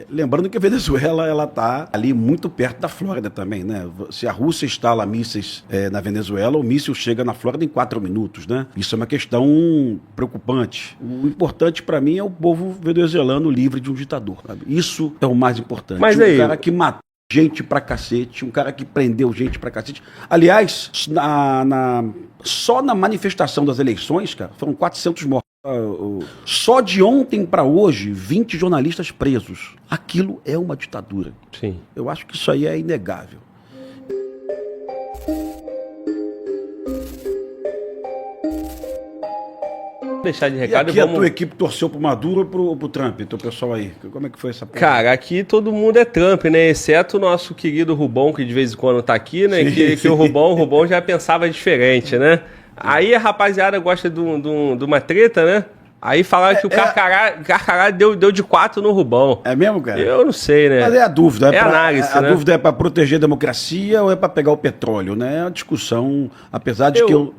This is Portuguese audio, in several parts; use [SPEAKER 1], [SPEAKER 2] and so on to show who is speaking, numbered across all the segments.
[SPEAKER 1] Lembrando que a Venezuela ela está ali muito perto da Flórida também, né? Se a Rússia instala mísseis na Venezuela, o míssil chega na Flórida em 4 minutos, né? Isso é uma questão preocupante. O importante para mim é o povo venezuelano livre de um ditador, sabe? Isso é o mais importante.
[SPEAKER 2] Mas
[SPEAKER 1] um
[SPEAKER 2] aí,
[SPEAKER 1] cara que matou gente pra cacete, um cara que prendeu gente pra cacete. Aliás, só na manifestação das eleições, cara, foram 400 mortos. Só de ontem para hoje, 20 jornalistas presos. Aquilo é uma ditadura.
[SPEAKER 2] sim.
[SPEAKER 1] Eu acho que isso aí é inegável.
[SPEAKER 2] Deixar de
[SPEAKER 1] E
[SPEAKER 2] recado
[SPEAKER 1] aqui a tua equipe torceu pro Maduro ou pro Trump, teu pessoal aí? Como é que foi essa porra?
[SPEAKER 2] Cara, aqui todo mundo é Trump, né? Exceto o nosso querido Rubão, que de vez em quando tá aqui, né? Que o Rubão já pensava diferente, né? Aí a rapaziada gosta de uma treta, né? Aí falaram que o Carcará deu de 4 no Rubão.
[SPEAKER 1] É mesmo, cara?
[SPEAKER 2] Eu não sei, né?
[SPEAKER 1] Mas é a dúvida.
[SPEAKER 2] Análise,
[SPEAKER 1] a
[SPEAKER 2] né?
[SPEAKER 1] dúvida é para proteger a democracia ou é para pegar o petróleo, né? É uma discussão, apesar de que eu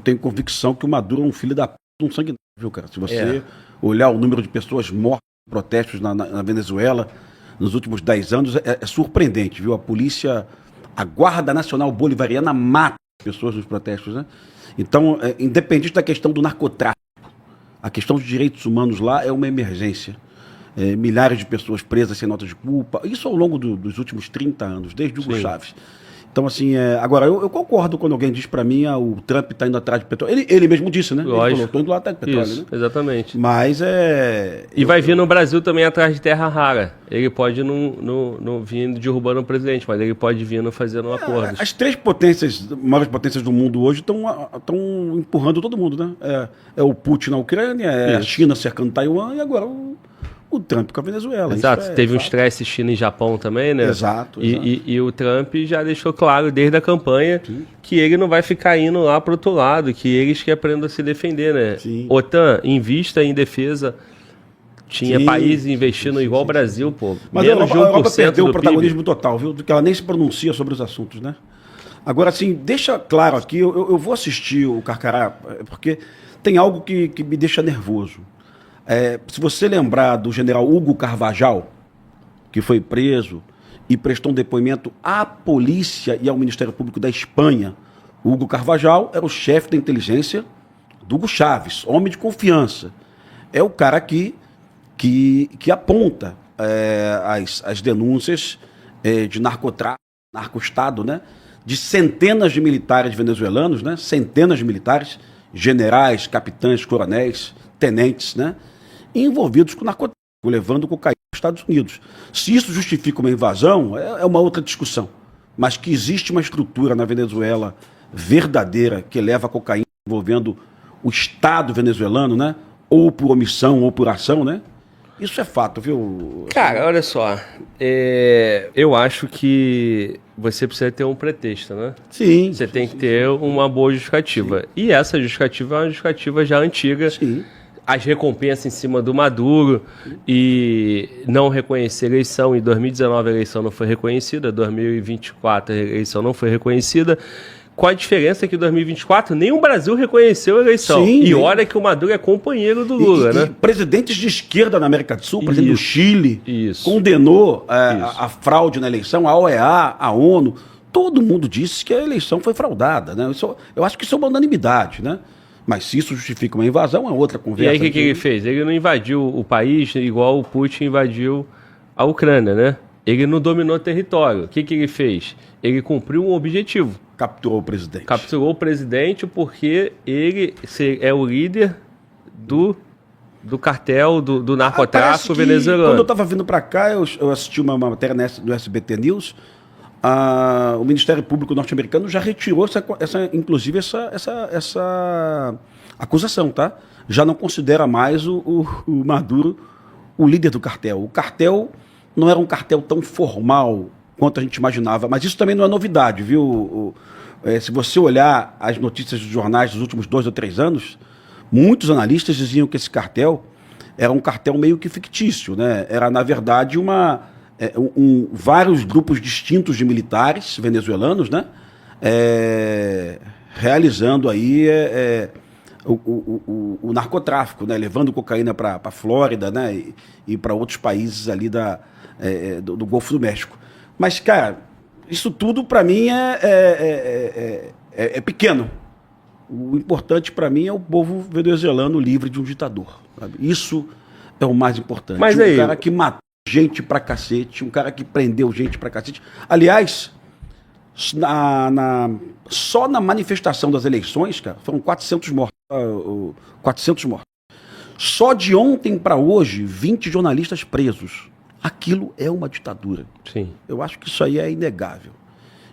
[SPEAKER 1] tenho convicção que o Maduro é um filho da p... um sanguinário, viu, cara? Se você olhar o número de pessoas mortas em protestos na Venezuela nos últimos 10 anos, é surpreendente, viu? A polícia, a Guarda Nacional Bolivariana mata pessoas nos protestos, né? Então, independente da questão do narcotráfico, a questão dos direitos humanos lá é uma emergência. Milhares de pessoas presas sem nota de culpa, isso ao longo dos últimos 30 anos, desde Hugo Chávez. Então, assim, agora, eu concordo quando alguém diz para mim o Trump está indo atrás de petróleo. Ele mesmo disse, né?
[SPEAKER 2] Lógico.
[SPEAKER 1] Ele falou, estou indo lá atrás de petróleo,
[SPEAKER 2] Isso,
[SPEAKER 1] né?
[SPEAKER 2] exatamente.
[SPEAKER 1] Mas
[SPEAKER 2] E vai vir no Brasil também atrás de terra rara. Ele pode não vir derrubando o presidente, mas ele pode vir fazendo acordos.
[SPEAKER 1] As 3 maiores potências do mundo hoje estão empurrando todo mundo, né? É o Putin na Ucrânia, a China cercando Taiwan e agora o Trump com a Venezuela.
[SPEAKER 2] Exato, teve um estresse China e Japão também, né?
[SPEAKER 1] Exato.
[SPEAKER 2] E o Trump já deixou claro desde a campanha que ele não vai ficar indo lá pro outro lado, que eles que aprendam a se defender, né?
[SPEAKER 1] Sim.
[SPEAKER 2] OTAN, invista em defesa. Tinha países investindo igual o Brasil, pô.
[SPEAKER 1] Mas
[SPEAKER 2] menos de 1%
[SPEAKER 1] a Europa perdeu
[SPEAKER 2] do
[SPEAKER 1] o protagonismo
[SPEAKER 2] PIB.
[SPEAKER 1] total, viu? Do que ela nem se pronuncia sobre os assuntos, né? Agora, assim, deixa claro aqui, eu vou assistir o Carcará, porque tem algo que me deixa nervoso. Se você lembrar do general Hugo Carvajal, que foi preso e prestou um depoimento à polícia e ao Ministério Público da Espanha, o Hugo Carvajal era o chefe da inteligência do Hugo Chávez, homem de confiança. É o cara que aponta as denúncias de narcotráfico, narco-estado, né? De centenas de militares venezuelanos, né? Centenas de militares, generais, capitães, coronéis, tenentes, né? Envolvidos com narcotráfico, levando cocaína para os Estados Unidos. Se isso justifica uma invasão, é uma outra discussão. Mas que existe uma estrutura na Venezuela verdadeira que leva cocaína envolvendo o Estado venezuelano, né? Ou por omissão ou por ação, né? Isso é fato, viu?
[SPEAKER 2] Cara, olha só. Eu acho que você precisa ter um pretexto, né?
[SPEAKER 1] Sim.
[SPEAKER 2] Você tem que ter uma boa justificativa. Sim. E essa justificativa é uma justificativa já antiga.
[SPEAKER 1] Sim.
[SPEAKER 2] As recompensas em cima do Maduro e não reconhecer a eleição. Em 2019 a eleição não foi reconhecida, 2024 a eleição não foi reconhecida. Com a diferença que em 2024 nem o Brasil reconheceu a eleição.
[SPEAKER 1] Sim,
[SPEAKER 2] e olha que o Maduro é companheiro do Lula, né?
[SPEAKER 1] E presidentes de esquerda na América do Sul, presidente do Chile, condenou a fraude na eleição, a OEA, a ONU. Todo mundo disse que a eleição foi fraudada, né? Eu acho que isso é uma unanimidade, né? Mas se isso justifica uma invasão, é outra conversa.
[SPEAKER 2] E aí o que ele fez? Ele não invadiu o país igual o Putin invadiu a Ucrânia, né? Ele não dominou território. O que ele fez? Ele cumpriu um objetivo.
[SPEAKER 1] Capturou o presidente.
[SPEAKER 2] Capturou o presidente porque ele é o líder do cartel, do narcotráfico venezuelano.
[SPEAKER 1] Quando eu estava vindo para cá, eu assisti uma matéria do SBT News. O Ministério Público norte-americano já retirou inclusive essa acusação, tá? Já não considera mais o Maduro o líder do cartel. O cartel não era um cartel tão formal quanto a gente imaginava, mas isso também não é novidade, viu? Se você olhar as notícias dos jornais dos últimos 2 ou 3 anos, muitos analistas diziam que esse cartel era um cartel meio que fictício, né? Era, na verdade, vários grupos distintos de militares venezuelanos, né? Realizando aí o narcotráfico, né? Levando cocaína para a Flórida, né? E para outros países ali do Golfo do México. Mas, cara, isso tudo para mim é pequeno. O importante para mim é o povo venezuelano livre de um ditador. Sabe? Isso é o mais importante.
[SPEAKER 2] Mas aí,
[SPEAKER 1] cara que matou gente pra cacete, um cara que prendeu gente pra cacete. Aliás, só na manifestação das eleições, cara, foram 400 mortos. 400 mortos. Só de ontem para hoje, 20 jornalistas presos. Aquilo é uma ditadura.
[SPEAKER 2] Sim.
[SPEAKER 1] Eu acho que isso aí é inegável.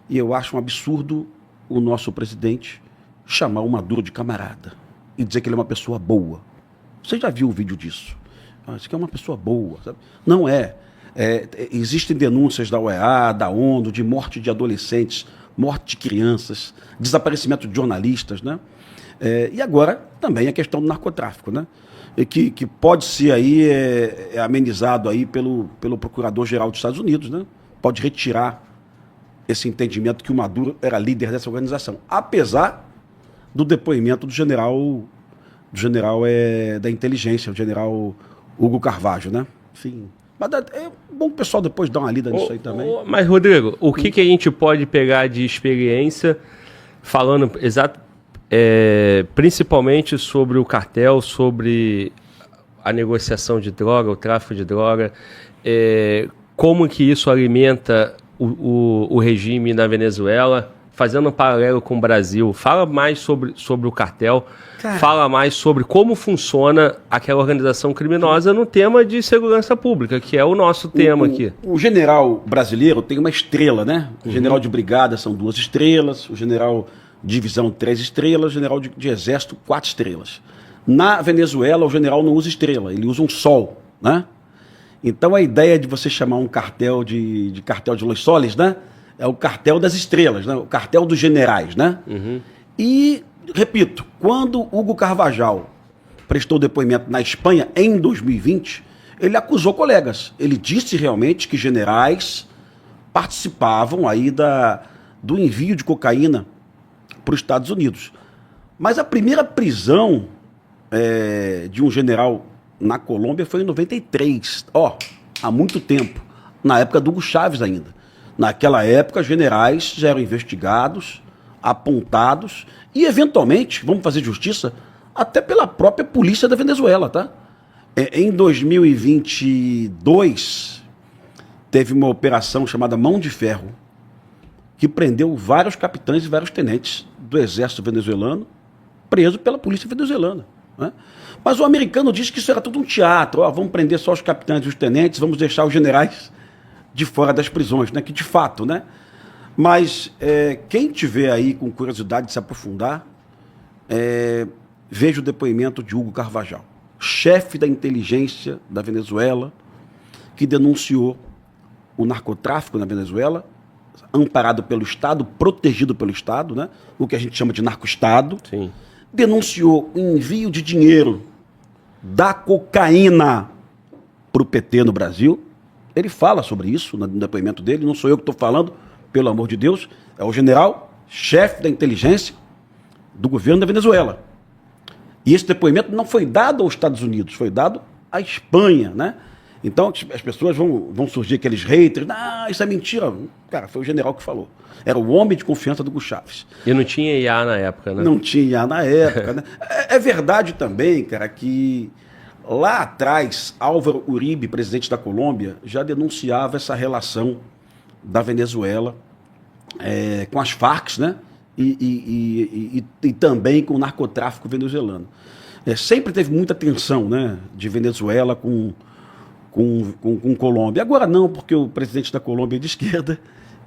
[SPEAKER 1] E eu acho um absurdo o nosso presidente chamar o Maduro de camarada e dizer que ele é uma pessoa boa. Você já viu o vídeo disso? Isso aqui é uma pessoa boa. Sabe? Não é. Existem denúncias da OEA, da ONU, de morte de adolescentes, morte de crianças, desaparecimento de jornalistas, né? E agora também a questão do narcotráfico, né? Que pode ser aí amenizado aí pelo Procurador-Geral dos Estados Unidos, né? Pode retirar esse entendimento que o Maduro era líder dessa organização, apesar do depoimento do general da inteligência, o general Hugo Carvalho, né? Enfim, mas é bom que o pessoal depois dá uma lida nisso aí também.
[SPEAKER 2] Mas, Rodrigo, o que a gente pode pegar de experiência, falando principalmente sobre o cartel, sobre a negociação de droga, o tráfico de droga, como que isso alimenta o regime na Venezuela, fazendo um paralelo com o Brasil. Fala mais sobre o cartel, cara, fala mais sobre como funciona aquela organização criminosa no tema de segurança pública, que é o nosso tema aqui.
[SPEAKER 1] O general brasileiro tem uma estrela, né? O general de brigada são 2 estrelas, o general de divisão 3 estrelas, o general de exército 4 estrelas. Na Venezuela, o general não usa estrela, ele usa um sol, né? Então a ideia de você chamar um cartel de cartel de Los Soles, né? É o cartel das estrelas, né? O cartel dos generais, né? Uhum. E, repito, quando Hugo Carvajal prestou depoimento na Espanha em 2020, ele acusou colegas. Ele disse realmente que generais participavam aí do envio de cocaína para os Estados Unidos. Mas a primeira prisão de um general na Colômbia foi em 93. Há muito tempo. Na época do Hugo Chávez ainda. Naquela época, generais já eram investigados, apontados e, eventualmente, vamos fazer justiça, até pela própria polícia da Venezuela, tá? Em 2022, teve uma operação chamada Mão de Ferro, que prendeu vários capitães e vários tenentes do exército venezuelano, presos pela polícia venezuelana, né? Mas o americano disse que isso era tudo um teatro. Vamos prender só os capitães e os tenentes, vamos deixar os generais de fora das prisões, né? Que de fato, né? Mas quem tiver aí com curiosidade de se aprofundar, veja o depoimento de Hugo Carvajal, chefe da inteligência da Venezuela, que denunciou o narcotráfico na Venezuela, amparado pelo Estado, protegido pelo Estado, né? O que a gente chama de narco-estado.
[SPEAKER 2] Sim.
[SPEAKER 1] Denunciou o envio de dinheiro da cocaína para o PT no Brasil. Ele fala sobre isso no depoimento dele, não sou eu que estou falando, pelo amor de Deus, é o general, chefe da inteligência do governo da Venezuela. E esse depoimento não foi dado aos Estados Unidos, foi dado à Espanha, né? Então as pessoas vão surgir aqueles haters, isso é mentira. Cara, foi o general que falou. Era o homem de confiança do Hugo Chávez.
[SPEAKER 2] E não tinha IA na época, né?
[SPEAKER 1] Não tinha IA na época, né? É verdade também, cara, que lá atrás, Álvaro Uribe, presidente da Colômbia, já denunciava essa relação da Venezuela com as Farc, né? E também com o narcotráfico venezuelano. Sempre teve muita tensão, né? De Venezuela com Colômbia. Agora não, porque o presidente da Colômbia é de esquerda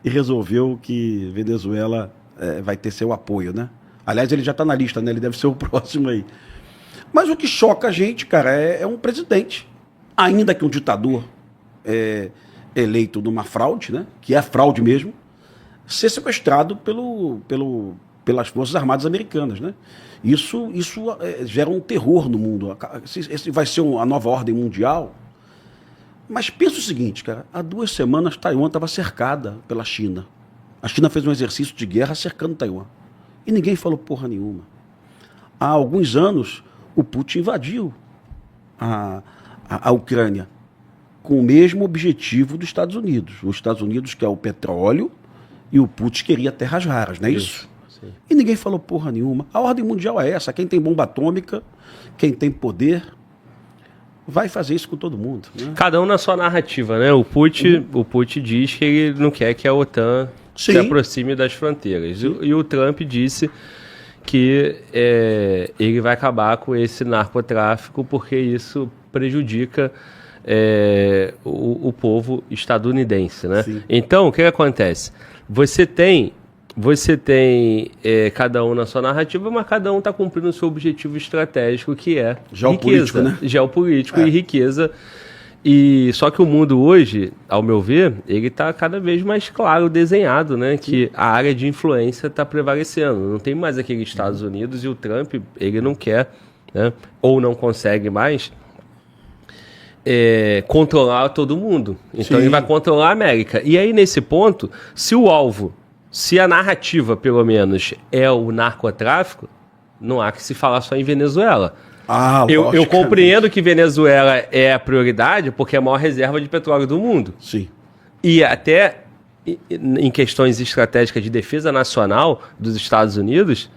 [SPEAKER 1] e resolveu que Venezuela vai ter seu apoio, né? Aliás, ele já está na lista, né? Ele deve ser o próximo aí. Mas o que choca a gente, cara, é um presidente, ainda que um ditador eleito numa fraude, né, que é fraude mesmo, ser sequestrado pelas Forças Armadas Americanas, né? Isso gera um terror no mundo. Esse vai ser a nova ordem mundial. Mas pensa o seguinte, cara, há 2 semanas Taiwan estava cercada pela China. A China fez um exercício de guerra cercando Taiwan. E ninguém falou porra nenhuma. há alguns anos, o Putin invadiu a Ucrânia com o mesmo objetivo dos Estados Unidos. Os Estados Unidos quer o petróleo e o Putin queria terras raras, não é isso?
[SPEAKER 2] Sim.
[SPEAKER 1] E ninguém falou porra nenhuma. A ordem mundial é essa. Quem tem bomba atômica, quem tem poder, vai fazer isso com todo mundo. Né?
[SPEAKER 2] Cada um na sua narrativa, né? O Putin diz que ele não quer que a OTAN
[SPEAKER 1] Sim.
[SPEAKER 2] se aproxime das fronteiras. E o Trump disse que ele vai acabar com esse narcotráfico porque isso prejudica o povo estadunidense, né?
[SPEAKER 1] Sim.
[SPEAKER 2] Então, o que acontece? Você tem cada um na sua narrativa, mas cada um está cumprindo o seu objetivo estratégico, que é
[SPEAKER 1] geopolítico,
[SPEAKER 2] riqueza,
[SPEAKER 1] né?
[SPEAKER 2] Geopolítico e riqueza. E só que o mundo hoje, ao meu ver, ele está cada vez mais claro desenhado, né? Que a área de influência está prevalecendo. Não tem mais aquele Estados Unidos e o Trump, ele não quer, né? Ou não consegue mais controlar todo mundo. Então
[SPEAKER 1] Sim.
[SPEAKER 2] ele vai controlar a América. E aí, nesse ponto, se a narrativa, pelo menos, é o narcotráfico, não há que se falar só em Venezuela. Eu compreendo que Venezuela é a prioridade porque é a maior reserva de petróleo do mundo.
[SPEAKER 1] Sim.
[SPEAKER 2] E até em questões estratégicas de defesa nacional dos Estados Unidos,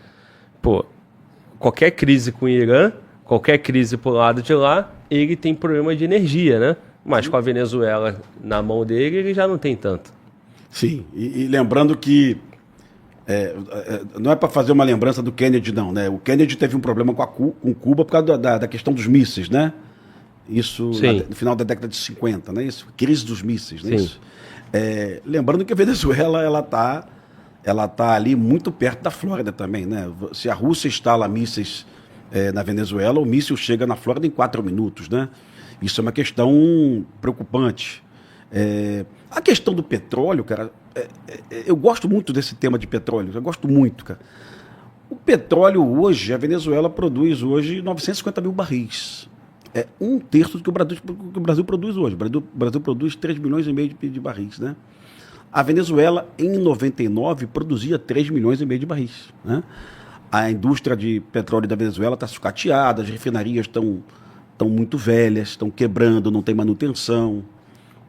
[SPEAKER 2] qualquer crise com o Irã, qualquer crise pro lado de lá, ele tem problema de energia, né? Mas com a Venezuela na mão dele, ele já não tem tanto.
[SPEAKER 1] Sim, e lembrando que não é para fazer uma lembrança do Kennedy, não, né? O Kennedy teve um problema com Cuba por causa da questão dos mísseis, né? Isso no final da década de 50, né? Isso, crise dos mísseis, né? Isso. Lembrando que a Venezuela ela tá ali muito perto da Flórida também, né? Se a Rússia instala mísseis na Venezuela, o míssil chega na Flórida em 4 minutos, né? Isso é uma questão preocupante. A questão do petróleo, cara, eu gosto muito desse tema de petróleo, eu gosto muito, cara. O petróleo hoje, a Venezuela produz hoje 950 mil barris. É 1/3 do que o Brasil produz hoje. O Brasil produz 3 milhões e meio de barris, né? A Venezuela, em 99, produzia 3 milhões e meio de barris, né? A indústria de petróleo da Venezuela está sucateada, as refinarias estão muito velhas, estão quebrando, não tem manutenção.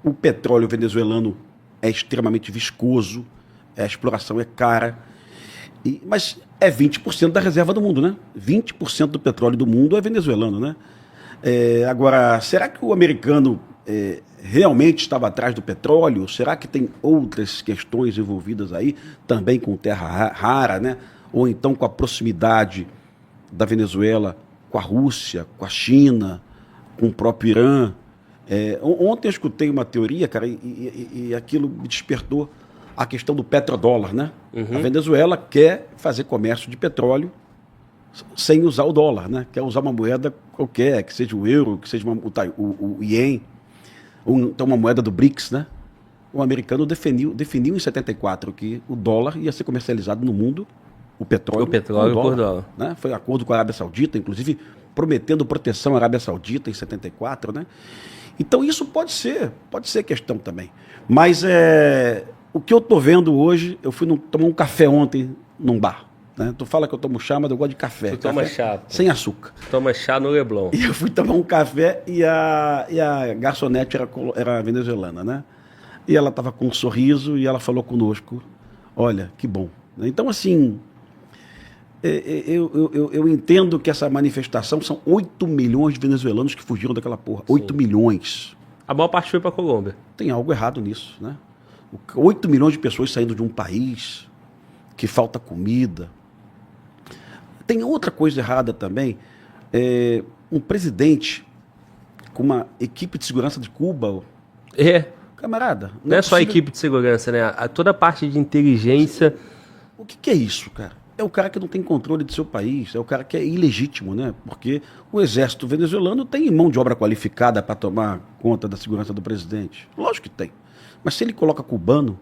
[SPEAKER 1] O petróleo venezuelano é extremamente viscoso, a exploração é cara, mas é 20% da reserva do mundo, né? 20% do petróleo do mundo é venezuelano, né? Agora, será que o americano realmente estava atrás do petróleo? Será que tem outras questões envolvidas aí, também com terra rara, né? Ou então com a proximidade da Venezuela com a Rússia, com a China, com o próprio Irã? Ontem eu escutei uma teoria, cara, e aquilo me despertou a questão do petrodólar, né? Uhum. A Venezuela quer fazer comércio de petróleo sem usar o dólar, né? Quer usar uma moeda qualquer, que seja o euro, que seja o ien, ou então uma moeda do BRICS, né? O americano definiu em 74 que o dólar ia ser comercializado no mundo, o petróleo
[SPEAKER 2] por dólar.
[SPEAKER 1] Né? Foi um acordo com a Arábia Saudita, inclusive prometendo proteção à Arábia Saudita em 74, né? Então isso pode ser questão também. Mas o que eu estou vendo hoje, eu fui tomar um café ontem num bar. Né? Tu fala que eu tomo chá, mas eu gosto de café.
[SPEAKER 2] Tu toma chá.
[SPEAKER 1] Sem açúcar.
[SPEAKER 2] Toma chá no Leblon.
[SPEAKER 1] E eu fui tomar um café e a garçonete era venezuelana, né? E ela estava com um sorriso e ela falou conosco, olha, que bom. Então, assim, eu entendo que essa manifestação são 8 milhões de venezuelanos que fugiram daquela porra. 8 milhões.
[SPEAKER 2] A maior parte foi para a Colômbia.
[SPEAKER 1] Tem algo errado nisso, né? 8 milhões de pessoas saindo de um país que falta comida. Tem outra coisa errada também. Um presidente com uma equipe de segurança de Cuba. Camarada.
[SPEAKER 2] Não é só a equipe de segurança, né? Toda a parte de inteligência.
[SPEAKER 1] O que é isso, cara? É o cara que não tem controle do seu país, é o cara que é ilegítimo, né? Porque o exército venezuelano tem mão de obra qualificada para tomar conta da segurança do presidente. Lógico que tem. Mas se ele coloca cubano,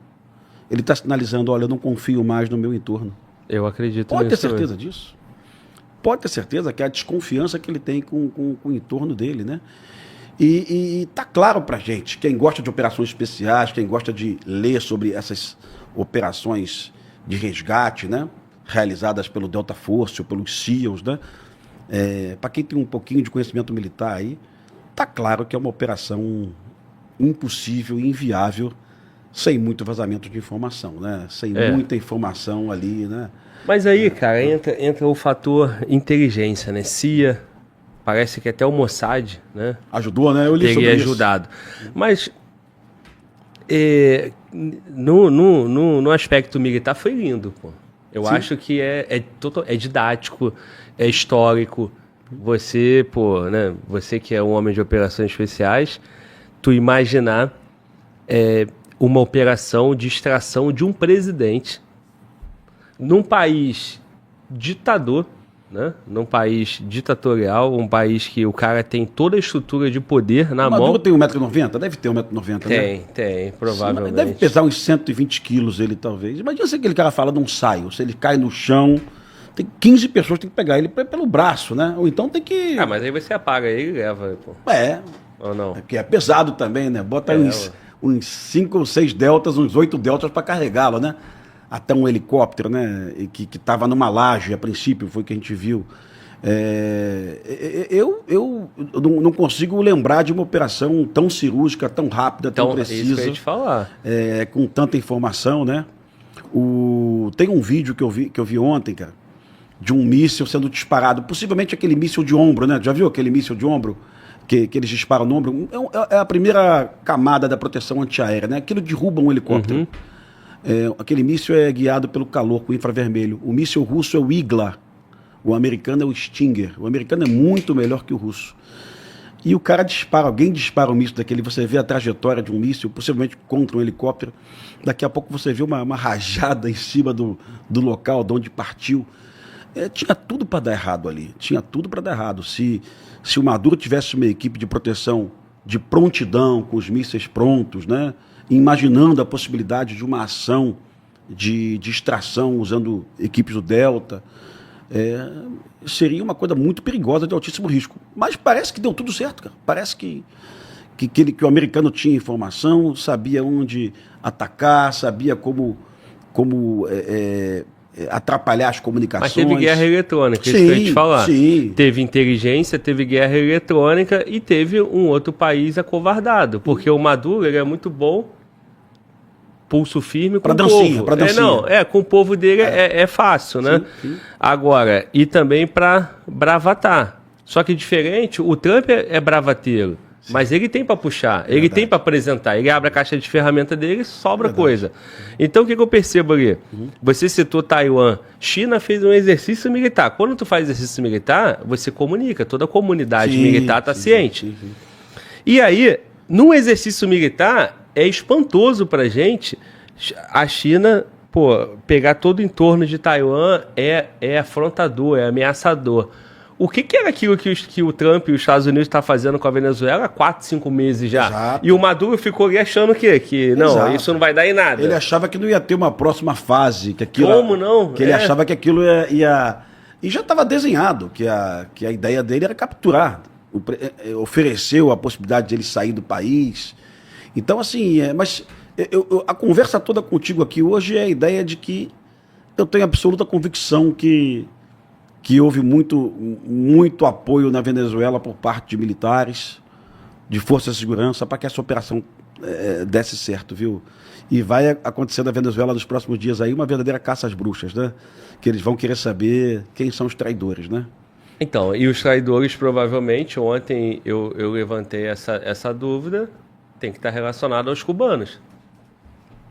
[SPEAKER 1] ele está sinalizando, olha, eu não confio mais no meu entorno.
[SPEAKER 2] Eu acredito
[SPEAKER 1] nisso. Pode ter certeza
[SPEAKER 2] também
[SPEAKER 1] disso. Pode ter certeza que é a desconfiança que ele tem com o entorno dele, né? E tá claro pra gente, quem gosta de operações especiais, quem gosta de ler sobre essas operações de resgate, né? realizadas pelo Delta Force ou pelos SEALs, né? Para quem tem um pouquinho de conhecimento militar aí, tá claro que é uma operação impossível, inviável, sem muito vazamento de informação, né? Sem muita informação ali, né?
[SPEAKER 2] Mas aí, cara, entra o fator inteligência, né? CIA, parece que até o Mossad, né?
[SPEAKER 1] Ajudou, né? Eu li sobre
[SPEAKER 2] teria
[SPEAKER 1] isso.
[SPEAKER 2] ajudado. Mas no aspecto militar foi lindo, pô. Eu acho que é didático, é histórico. Você, pô, né? Você que é um homem de operações especiais, tu imaginar uma operação de extração de um presidente num país ditador, né? Num país ditatorial, um país que o cara tem toda a estrutura de poder na mão.
[SPEAKER 1] Maduro tem 1,90 m? Deve ter 1,90 m, né?
[SPEAKER 2] Tem, provavelmente.
[SPEAKER 1] Deve pesar uns 120 quilos ele, talvez. Imagina se aquele cara fala de um saio, se ele cai no chão, tem 15 pessoas que tem que pegar ele pelo braço, né? Ou então tem que...
[SPEAKER 2] Mas aí você apaga ele e leva, pô.
[SPEAKER 1] Ou
[SPEAKER 2] não?
[SPEAKER 1] Porque é pesado também, né? Bota aí uns 5 ou 6 deltas, uns 8 deltas para carregá-lo, né? Até um helicóptero, né? Que estava numa laje, a princípio, foi o que a gente viu. Eu não consigo lembrar de uma operação tão cirúrgica, tão rápida, tão precisa.
[SPEAKER 2] Isso que eu ia te falar.
[SPEAKER 1] Com tanta informação, né? Tem um vídeo que eu vi ontem, cara, de um míssil sendo disparado, possivelmente aquele míssil de ombro, né? Já viu aquele míssil de ombro? Que eles disparam no ombro? É a primeira camada da proteção antiaérea, né? Aquilo derruba um helicóptero. Aquele míssil é guiado pelo calor, com infravermelho. O míssil russo é o Igla, o americano é o Stinger. O americano é muito melhor que o russo. E o cara alguém dispara um míssil daquele, você vê a trajetória de um míssil, possivelmente contra um helicóptero. Daqui a pouco você vê uma rajada em cima do local de onde partiu. Tinha tudo para dar errado ali. Tinha tudo para dar errado. Se o Maduro tivesse uma equipe de proteção de prontidão, com os mísseis prontos, né? Imaginando a possibilidade de uma ação de extração usando equipes do Delta, seria uma coisa muito perigosa, de altíssimo risco. Mas parece que deu tudo certo, cara. Parece que o americano tinha informação, sabia onde atacar, sabia como atrapalhar as comunicações.
[SPEAKER 2] Mas teve guerra eletrônica, isso que eu ia te falar.
[SPEAKER 1] Sim.
[SPEAKER 2] Teve inteligência, teve guerra eletrônica e teve um outro país acovardado, porque o Maduro ele é muito bom, pulso firme com o povo.
[SPEAKER 1] Pra dancinha.
[SPEAKER 2] Com o povo dele é fácil, né?
[SPEAKER 1] Sim.
[SPEAKER 2] Agora, e também para bravatar. Só que diferente, o Trump é bravateiro. Sim. Mas ele tem para puxar, ele tem para apresentar, ele abre a caixa de ferramenta dele e sobra coisa. Então o que eu percebo ali? Você citou Taiwan, China fez um exercício militar. Quando tu faz exercício militar, você comunica, toda a comunidade militar está ciente.
[SPEAKER 1] Sim.
[SPEAKER 2] E aí, no exercício militar, é espantoso pra gente a China, pegar todo o entorno de Taiwan é afrontador, é ameaçador. O que era aquilo que o Trump e os Estados Unidos estão fazendo com a Venezuela há 4, 5 meses já?
[SPEAKER 1] Exato.
[SPEAKER 2] E o Maduro ficou ali achando que não,
[SPEAKER 1] Exato.
[SPEAKER 2] Isso não vai dar em nada.
[SPEAKER 1] Ele achava que não ia ter uma próxima fase. Que aquilo,
[SPEAKER 2] Como não?
[SPEAKER 1] Que ele achava que aquilo ia... E já estava desenhado, que a ideia dele era capturar. Ofereceu a possibilidade de ele sair do país. Então, assim, mas a conversa toda contigo aqui hoje é a ideia de que eu tenho absoluta convicção que houve muito apoio na Venezuela por parte de militares, de forças de segurança, para que essa operação desse certo, viu? E vai acontecer na Venezuela nos próximos dias aí uma verdadeira caça às bruxas, né? Que eles vão querer saber quem são os traidores, né?
[SPEAKER 2] Então, e os traidores provavelmente, ontem eu levantei essa dúvida, tem que estar relacionado aos cubanos.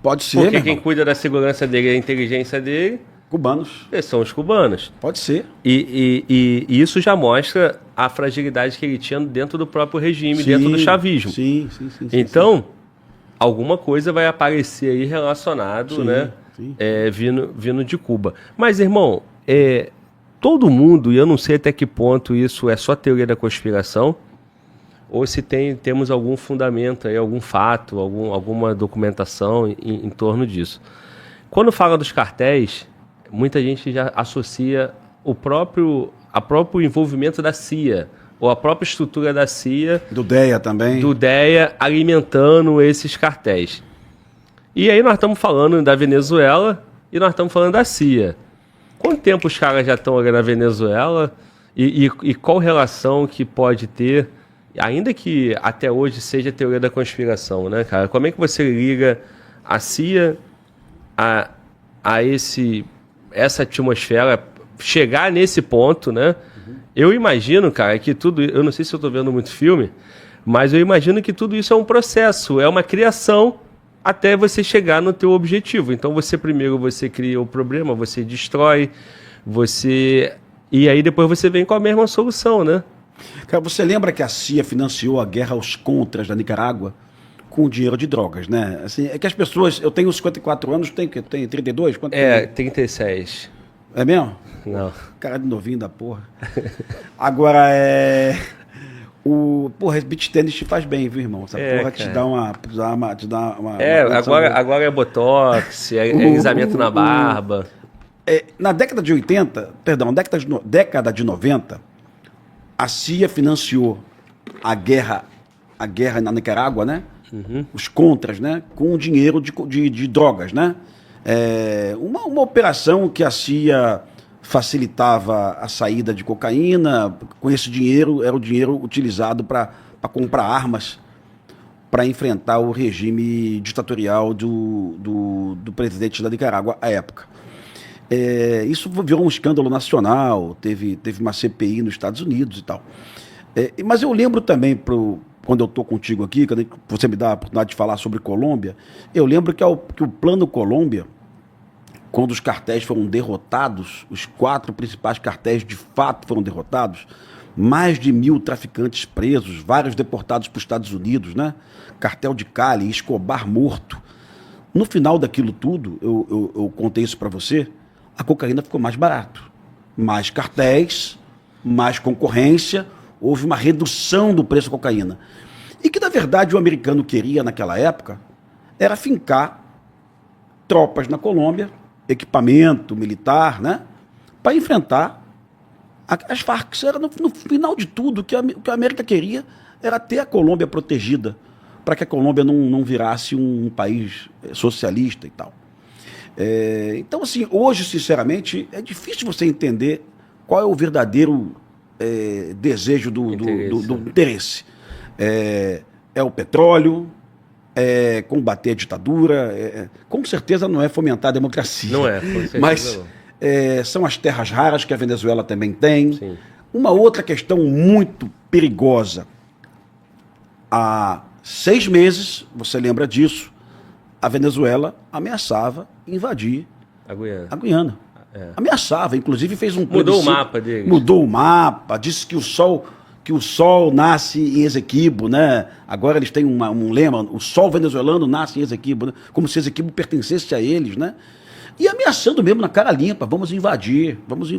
[SPEAKER 1] Pode ser,
[SPEAKER 2] porque quem cuida da segurança dele, a inteligência dele...
[SPEAKER 1] Cubanos.
[SPEAKER 2] São os cubanos.
[SPEAKER 1] Pode ser.
[SPEAKER 2] E isso já mostra a fragilidade que ele tinha dentro do próprio regime, dentro do chavismo.
[SPEAKER 1] Sim.
[SPEAKER 2] Então, alguma coisa vai aparecer aí relacionado, né?
[SPEAKER 1] Sim.
[SPEAKER 2] Vindo de Cuba. Mas, irmão, todo mundo, e eu não sei até que ponto isso é só teoria da conspiração, ou se temos algum fundamento aí, algum fato, alguma documentação em torno disso. Quando fala dos cartéis, muita gente já associa o próprio envolvimento da CIA, ou a própria estrutura da CIA...
[SPEAKER 1] Do DEA também.
[SPEAKER 2] Do DEA alimentando esses cartéis. E aí nós estamos falando da Venezuela e nós estamos falando da CIA. Quanto tempo os caras já estão ali na Venezuela e qual relação que pode ter, ainda que até hoje seja a teoria da conspiração, né, cara? Como é que você liga a CIA a essa atmosfera, chegar nesse ponto, né? Eu imagino, cara, que tudo... Eu não sei se eu tô vendo muito filme, mas eu imagino que tudo isso é um processo, é uma criação até você chegar no teu objetivo. Então, primeiro você cria o problema, você destrói, e aí depois você vem com a mesma solução, né?
[SPEAKER 1] Cara, você lembra que a CIA financiou a guerra aos contras da Nicarágua com dinheiro de drogas, né? Assim, é que as pessoas... Eu tenho 54 anos, tenho 32? Quanto
[SPEAKER 2] 36.
[SPEAKER 1] É mesmo?
[SPEAKER 2] Não.
[SPEAKER 1] Cara de novinho da porra. Agora, Porra, esse beach tênis te faz bem, viu, irmão? Essa porra te dá uma...
[SPEAKER 2] Agora é botox, é alisamento na barba.
[SPEAKER 1] Na década de 80, perdão, década de 90, a CIA financiou a guerra na Nicarágua, né? Uhum. Os contras, né? Com dinheiro de drogas, né? Uma operação que a CIA facilitava a saída de cocaína. Com esse dinheiro, era o dinheiro utilizado para comprar armas para enfrentar o regime ditatorial do presidente da Nicarágua à época. Isso virou um escândalo nacional, teve uma CPI nos Estados Unidos e tal. Mas eu lembro também, quando eu estou contigo aqui, quando você me dá a oportunidade de falar sobre Colômbia, eu lembro que o Plano Colômbia, quando os cartéis foram derrotados, os 4 principais cartéis de fato foram derrotados, mais de 1.000 traficantes presos, vários deportados para os Estados Unidos, né? Cartel de Cali, Escobar morto. No final daquilo tudo, eu contei isso para você, a cocaína ficou mais barato. Mais cartéis, mais concorrência, houve uma redução do preço da cocaína. E que, na verdade, o americano queria, naquela época, era fincar tropas na Colômbia, equipamento militar, né, para enfrentar as Farc. No final de tudo, o que a América queria era ter a Colômbia protegida, para que a Colômbia não virasse um país socialista e tal. Então, assim, hoje, sinceramente, é difícil você entender qual é o verdadeiro desejo do interesse. É o petróleo, combater a ditadura, com certeza não é fomentar a democracia.
[SPEAKER 2] Não é, com certeza
[SPEAKER 1] mas
[SPEAKER 2] não.
[SPEAKER 1] São as terras raras que a Venezuela também tem.
[SPEAKER 2] Sim.
[SPEAKER 1] Uma outra questão muito perigosa. Há 6 meses, você lembra disso, a Venezuela ameaçava invadir a Guiana. Ameaçava, inclusive fez um
[SPEAKER 2] Mudou o mapa dele.
[SPEAKER 1] Mudou o mapa, disse que o sol nasce em Esequibo, né? Agora eles têm um lema, o sol venezuelano nasce em Esequibo, né? Como se Esequibo pertencesse a eles, né? E ameaçando mesmo na cara limpa, vamos invadir, vamos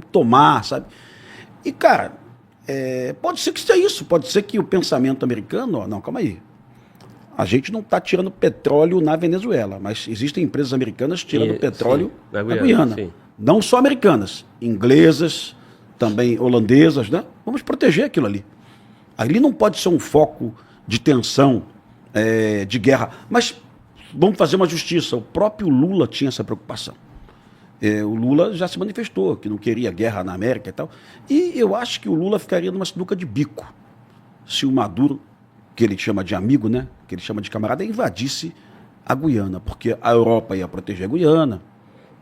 [SPEAKER 1] tomar, sabe? E, cara, pode ser que seja isso, pode ser que o pensamento americano, não, calma aí, a gente não está tirando petróleo na Venezuela, mas existem empresas americanas tirando petróleo na Guiana. Sim. Não só americanas, inglesas, também holandesas, né? Vamos proteger aquilo ali. Ali não pode ser um foco de tensão, de guerra. Mas vamos fazer uma justiça. O próprio Lula tinha essa preocupação. O Lula já se manifestou que não queria guerra na América e tal. E eu acho que o Lula ficaria numa sinuca de bico se o Maduro, que ele chama de amigo, né? Que ele chama de camarada, invadisse a Guiana. Porque a Europa ia proteger a Guiana,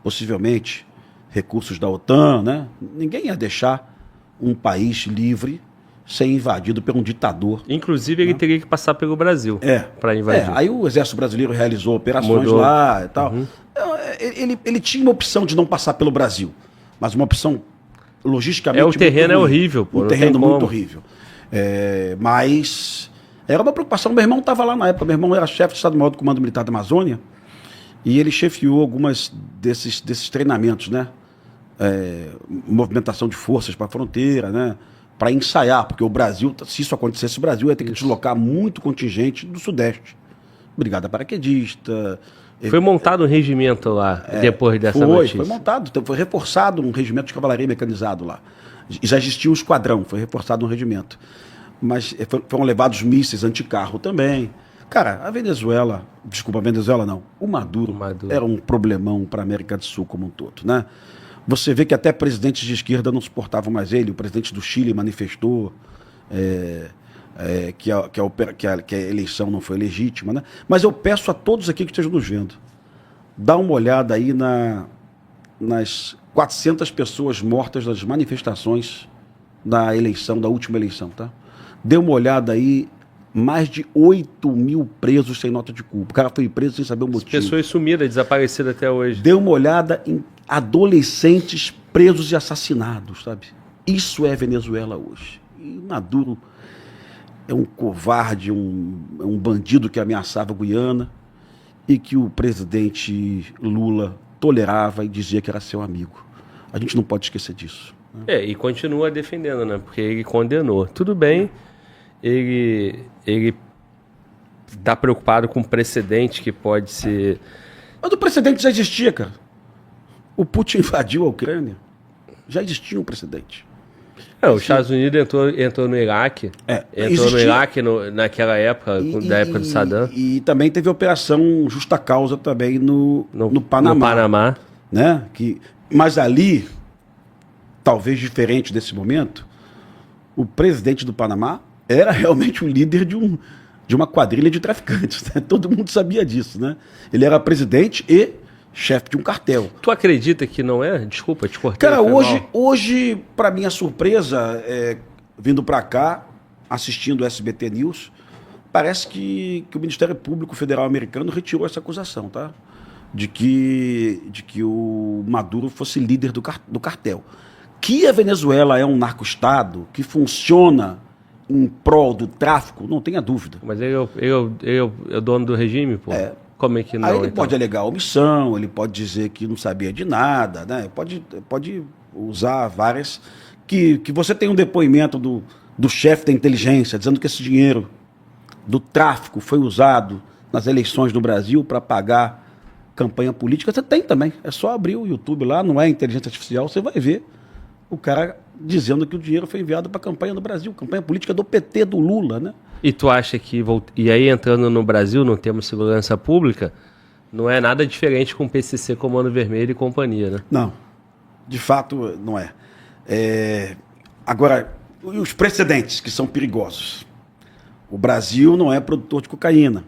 [SPEAKER 1] possivelmente recursos da OTAN, né? Ninguém ia deixar um país livre ser invadido por um ditador.
[SPEAKER 2] Inclusive, ele teria que passar pelo Brasil para invadir.
[SPEAKER 1] Aí o Exército Brasileiro realizou operações lá e tal. Uhum. Ele tinha uma opção de não passar pelo Brasil, mas uma opção logisticamente...
[SPEAKER 2] O terreno é horrível, pô.
[SPEAKER 1] Um terreno muito horrível. Mas era uma preocupação. Meu irmão estava lá na época. Meu irmão era chefe de Estado-Maior do Comando Militar da Amazônia e ele chefiou algumas desses treinamentos, né? Movimentação de forças para a fronteira, né? Para ensaiar, porque o Brasil, se isso acontecesse, o Brasil ia ter que deslocar muito contingente do Sudeste. Brigada paraquedista.
[SPEAKER 2] Foi montado um regimento lá, depois dessa notícia?
[SPEAKER 1] Foi montado, foi reforçado um regimento de cavalaria mecanizado lá. Já existia um esquadrão, foi reforçado um regimento. Mas foram levados mísseis anticarro também. Cara, a Venezuela não, o Maduro era um problemão para a América do Sul como um todo, né? Você vê que até presidentes de esquerda não suportavam mais ele. O presidente do Chile manifestou que a eleição não foi legítima, né? Mas eu peço a todos aqui que estejam nos vendo, dá uma olhada aí nas 400 pessoas mortas nas manifestações da última eleição, tá? Dê uma olhada aí, mais de 8.000 presos sem nota de culpa. O cara foi preso sem saber o motivo.
[SPEAKER 2] As pessoas sumidas, desaparecidas até hoje.
[SPEAKER 1] Dê uma olhada em adolescentes presos e assassinados, sabe? Isso é Venezuela hoje. E Maduro é um covarde, um bandido que ameaçava a Guiana e que o presidente Lula tolerava e dizia que era seu amigo. A gente não pode esquecer disso.
[SPEAKER 2] Né? E continua defendendo, né? Porque ele condenou. Tudo bem, ele está preocupado com um precedente que pode ser...
[SPEAKER 1] Mas o precedente já existia, cara. O Putin invadiu a Ucrânia. Já existia um precedente.
[SPEAKER 2] Os Estados Unidos entrou no Iraque. Entrou no Iraque naquela época, da época do Saddam.
[SPEAKER 1] E também teve a operação Justa Causa também no Panamá.
[SPEAKER 2] No Panamá.
[SPEAKER 1] Né? Mas ali, talvez diferente desse momento, o presidente do Panamá era realmente o líder de uma quadrilha de traficantes. Né? Todo mundo sabia disso. Né? Ele era presidente e chefe de um cartel.
[SPEAKER 2] Tu acredita que não é? Desculpa, te cortei.
[SPEAKER 1] Cara, hoje para minha surpresa, vindo para cá, assistindo o SBT News, parece que o Ministério Público Federal americano retirou essa acusação, tá? De que o Maduro fosse líder do cartel. Que a Venezuela é um narco-estado que funciona em prol do tráfico, não tenha dúvida.
[SPEAKER 2] Mas ele é o dono do regime, pô? Como é que não?
[SPEAKER 1] Aí ele pode alegar omissão, ele pode dizer que não sabia de nada, né? Pode usar várias... Que você tem um depoimento do chefe da inteligência dizendo que esse dinheiro do tráfico foi usado nas eleições no Brasil para pagar campanha política. Você tem também. É só abrir o YouTube lá, não é inteligência artificial, você vai ver o cara dizendo que o dinheiro foi enviado para a campanha no Brasil, campanha política do PT, do Lula, né?
[SPEAKER 2] E tu acha que, e aí entrando no Brasil, não temos segurança pública, não é nada diferente com o PCC, Comando Vermelho e companhia, né?
[SPEAKER 1] Não, de fato não é. Agora, os precedentes que são perigosos. O Brasil não é produtor de cocaína,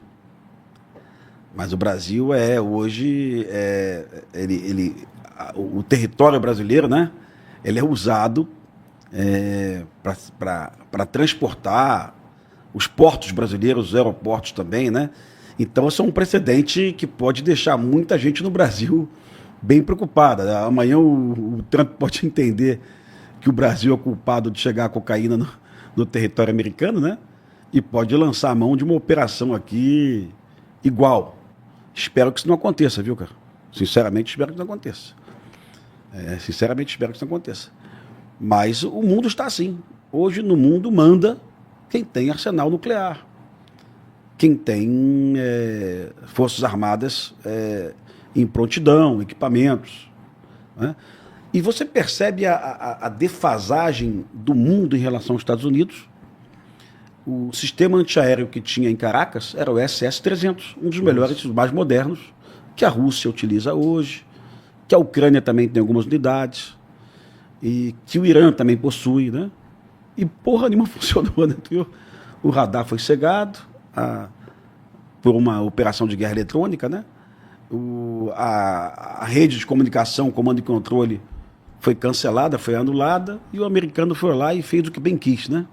[SPEAKER 1] mas o Brasil hoje, o território brasileiro, né? Ele é usado para transportar os portos brasileiros, os aeroportos também, né? Então, isso é um precedente que pode deixar muita gente no Brasil bem preocupada. Amanhã o Trump pode entender que o Brasil é culpado de chegar a cocaína no território americano, né? E pode lançar a mão de uma operação aqui igual. Espero que isso não aconteça, viu, cara? Sinceramente, espero que não aconteça. Sinceramente, espero que isso não aconteça. Mas o mundo está assim. Hoje, no mundo, manda quem tem arsenal nuclear, quem tem forças armadas em prontidão, equipamentos. Né? E você percebe a defasagem do mundo em relação aos Estados Unidos. O sistema antiaéreo que tinha em Caracas era o SS-300, um dos melhores, dos mais modernos, que a Rússia utiliza hoje, que a Ucrânia também tem algumas unidades, e que o Irã também possui, né? E porra nenhuma funcionou, né? O radar foi cegado por uma operação de guerra eletrônica, né? A rede de comunicação, comando e controle, foi cancelada, foi anulada, e o americano foi lá e fez o que bem quis, né?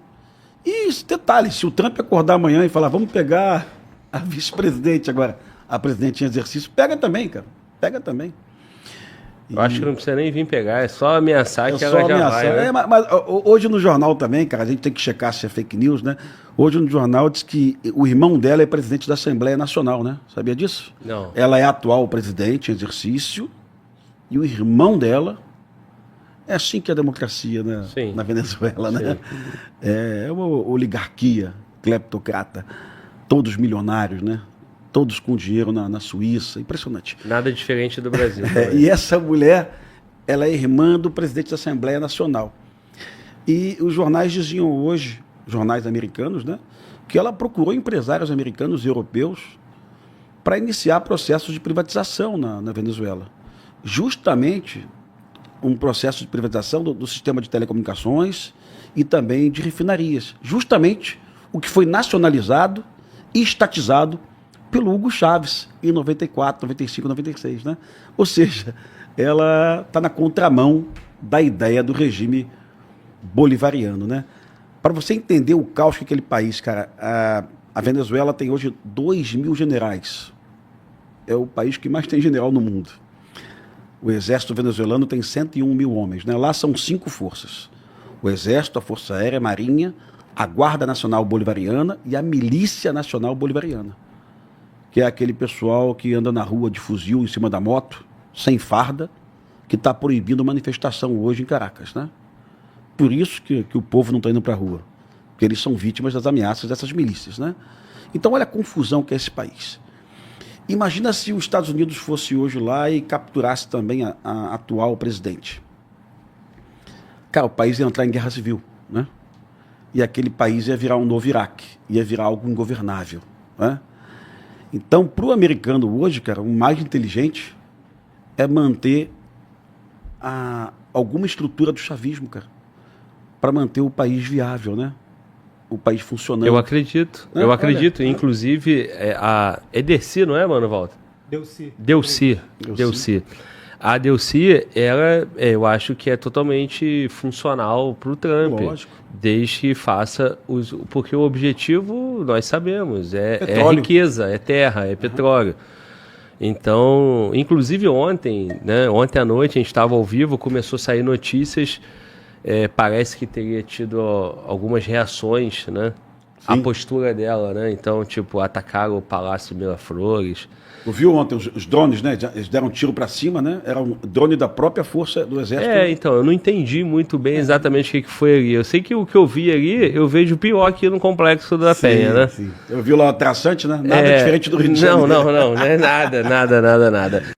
[SPEAKER 1] E detalhe, se o Trump acordar amanhã e falar, vamos pegar a vice-presidente agora, a presidente em exercício, pega também, cara, pega também.
[SPEAKER 2] Eu acho que não precisa nem vir pegar, é só ameaçar que ela já vai, né?
[SPEAKER 1] Mas hoje no jornal também, cara, a gente tem que checar se é fake news, né? Hoje no jornal diz que o irmão dela é presidente da Assembleia Nacional, né? Sabia disso?
[SPEAKER 2] Não.
[SPEAKER 1] Ela é a atual presidente em exercício e o irmão dela... É assim que é a democracia, né?
[SPEAKER 2] Sim.
[SPEAKER 1] Na Venezuela, né?
[SPEAKER 2] Sim.
[SPEAKER 1] É uma oligarquia cleptocrata, todos milionários, né? Todos com dinheiro na Suíça, impressionante.
[SPEAKER 2] Nada diferente do Brasil.
[SPEAKER 1] E essa mulher, ela é irmã do presidente da Assembleia Nacional. E os jornais diziam hoje, jornais americanos, né? Que ela procurou empresários americanos e europeus para iniciar processos de privatização na Venezuela. Justamente um processo de privatização do sistema de telecomunicações e também de refinarias. Justamente o que foi nacionalizado e estatizado pelo Hugo Chávez em 94, 95, 96. Né? Ou seja, ela está na contramão da ideia do regime bolivariano. Né? Para você entender o caos que aquele país, cara, a Venezuela tem hoje 2.000 generais. É o país que mais tem general no mundo. O exército venezuelano tem 101.000 homens. Né? Lá são 5 forças. O exército, a força aérea, a marinha, a Guarda Nacional Bolivariana e a Milícia Nacional Bolivariana. Que é aquele pessoal que anda na rua de fuzil em cima da moto, sem farda, que está proibindo manifestação hoje em Caracas. Né? Por isso que o povo não está indo para a rua. Porque eles são vítimas das ameaças dessas milícias. Né? Então olha a confusão que é esse país. Imagina se os Estados Unidos fosse hoje lá e capturasse também a atual presidente. Cara, o país ia entrar em guerra civil, né? E aquele país ia virar um novo Iraque, ia virar algo ingovernável, né? Então, para o americano hoje, cara, o mais inteligente é manter alguma estrutura do chavismo, cara, para manter o país viável, né? O país funcionando.
[SPEAKER 2] Eu acredito,
[SPEAKER 1] Né?
[SPEAKER 2] eu acredito.
[SPEAKER 1] Olha,
[SPEAKER 2] inclusive, é Dercy, não é, mano, Walter? Delcy. A Delcy, ela, eu acho que é totalmente funcional para o Trump.
[SPEAKER 1] Lógico.
[SPEAKER 2] Desde que faça porque o objetivo, nós sabemos, é riqueza, é terra, é petróleo. Então, inclusive ontem, né, ontem à noite, a gente estava ao vivo, começou a sair notícias, parece que teria tido algumas reações, né?
[SPEAKER 1] Sim.
[SPEAKER 2] A postura dela, né? Então, tipo, atacaram o Palácio Miraflores.
[SPEAKER 1] Eu vi ontem os drones, né? Eles deram um tiro para cima, né? Era um drone da própria força do exército.
[SPEAKER 2] Então, eu não entendi muito bem exatamente o que foi ali. Eu sei que o que eu vi ali, eu vejo pior aqui no Complexo da Penha, né?
[SPEAKER 1] Sim. Eu vi lá o traçante, né? Nada diferente do Rio de Janeiro.
[SPEAKER 2] Não é nada.